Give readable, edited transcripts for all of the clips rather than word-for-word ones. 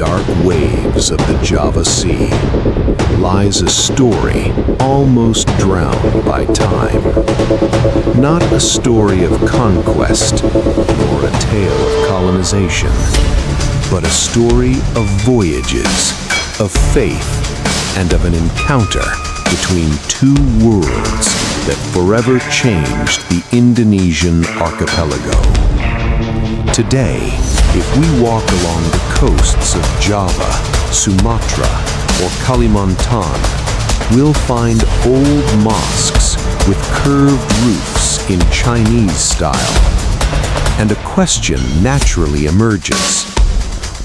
dark waves of the Java Sea lies a story almost drowned by time. Not a story of conquest nor a tale of colonization, but a story of voyages, of faith, and of an encounter between two worlds that forever changed the Indonesian archipelago. Today, if we walk along the coasts of Java, Sumatra, or Kalimantan, we'll find old mosques with curved roofs in Chinese style. And a question naturally emerges.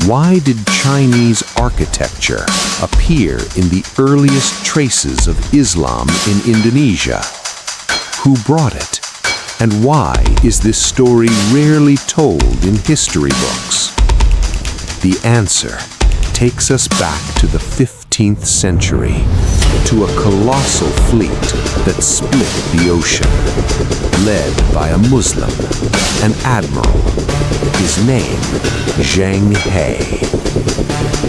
Why did Chinese architecture appear in the earliest traces of Islam in Indonesia? Who brought it? And why is this story rarely told in history books? The answer takes us back to the 15th century, to a colossal fleet that split the ocean, led by a Muslim, an admiral. His name, Zheng He.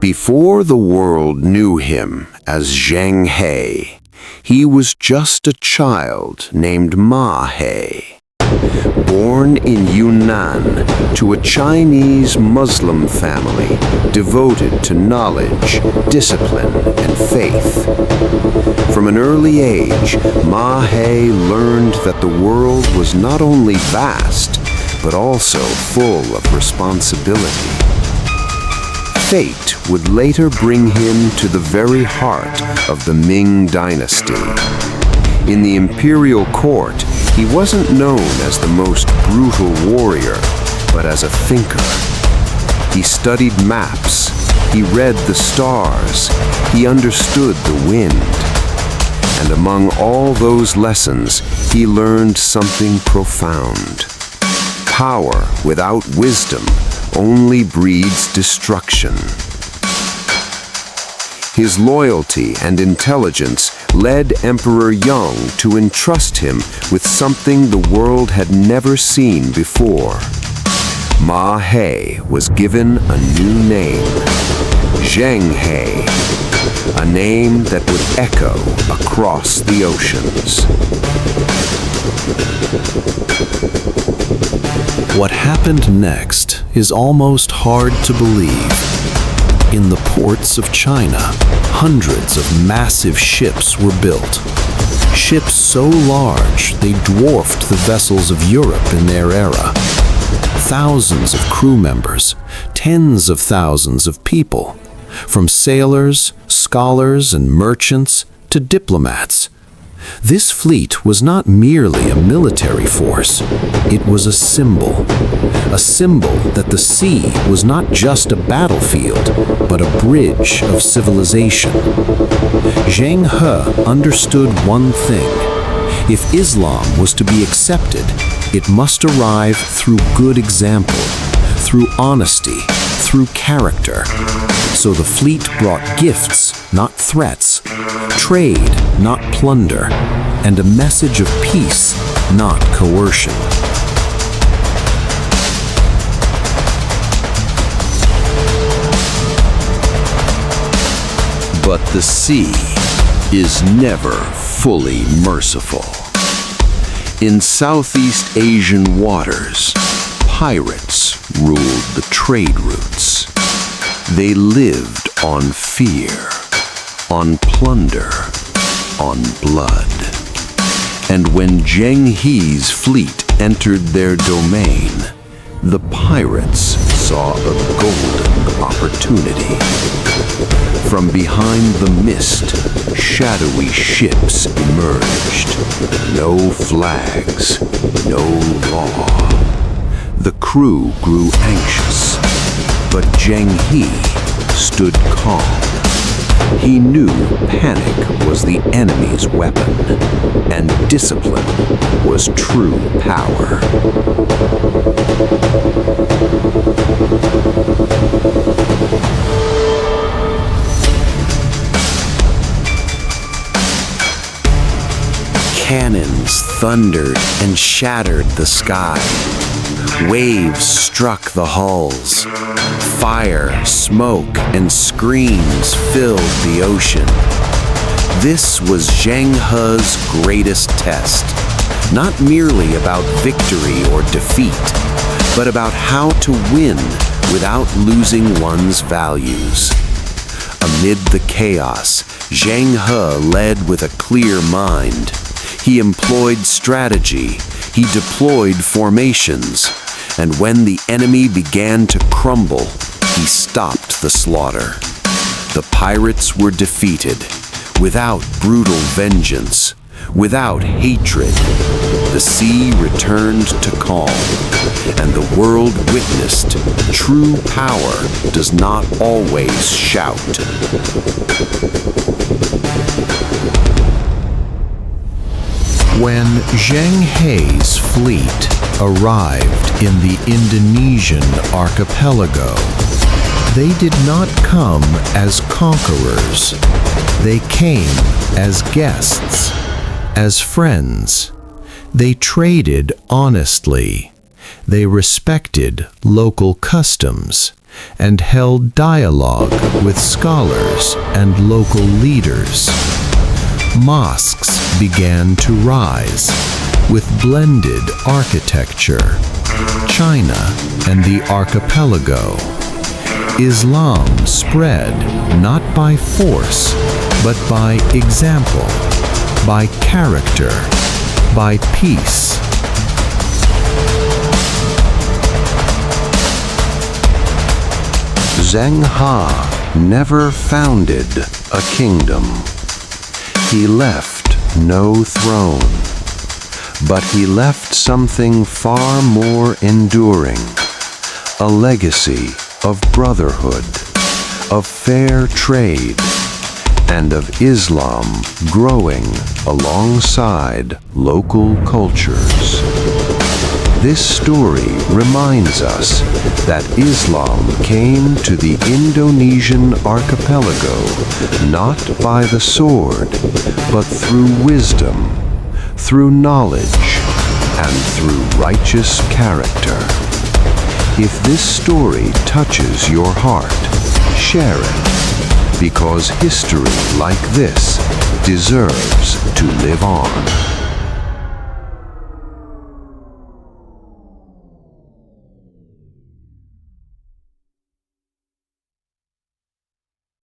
Before the world knew him as Zheng He was just a child named He. Born in Yunnan to a Chinese Muslim family devoted to knowledge, discipline, and faith. From an early age, He learned that the world was not only vast, but also full of responsibility. Fate would later bring him to the very heart of the Ming Dynasty. In the imperial court, he wasn't known as the most brutal warrior, but as a thinker. He studied maps, he read the stars, he understood the wind. And among all those lessons, he learned something profound. Power without wisdom only breeds destruction. His loyalty and intelligence led Emperor Yang to entrust him with something the world had never seen before. He was given a new name, Zheng He, a name that would echo across the oceans. What happened next is almost hard to believe. In the ports of China, hundreds of massive ships were built. Ships so large they dwarfed the vessels of Europe in their era. Thousands of crew members, tens of thousands of people, from sailors, scholars, and merchants to diplomats. This fleet was not merely a military force, it was a symbol that the sea was not just a battlefield, but a bridge of civilization. Zheng He understood one thing. If Islam was to be accepted, it must arrive through good example, through honesty, through character. So the fleet brought gifts, not threats, trade, not plunder, and a message of peace, not coercion. But the sea is never fully merciful. In Southeast Asian waters, pirates ruled the trade routes. They lived on fear, on plunder, on blood. And when Zheng He's fleet entered their domain, the pirates saw a golden opportunity. From behind the mist, shadowy ships emerged. No flags, no law. The crew grew anxious, but Zheng He stood calm. He knew panic was the enemy's weapon, and discipline was true power. Cannons thundered and shattered the sky. Waves struck the hulls. Fire, smoke, and screams filled the ocean. This was Zheng He's greatest test, not merely about victory or defeat, but about how to win without losing one's values. Amid the chaos, Zheng He led with a clear mind. He employed strategy, he deployed formations, and when the enemy began to crumble, he stopped the slaughter. The pirates were defeated, without brutal vengeance, without hatred. The sea returned to calm, and the world witnessed true power does not always shout. When Zheng He's fleet arrived in the Indonesian archipelago, they did not come as conquerors. They came as guests, as friends. They traded honestly. They respected local customs and held dialogue with scholars and local leaders. Mosques began to rise with blended architecture. China and the archipelago. Islam spread not by force, but by example, by character, by peace. Zheng He never founded a kingdom. He left no throne, but he left something far more enduring, a legacy of brotherhood, of fair trade, and of Islam growing alongside local cultures. This story reminds us that Islam came to the Indonesian archipelago not by the sword, but through wisdom, through knowledge, and through righteous character. If this story touches your heart, share it, because history like this deserves to live on.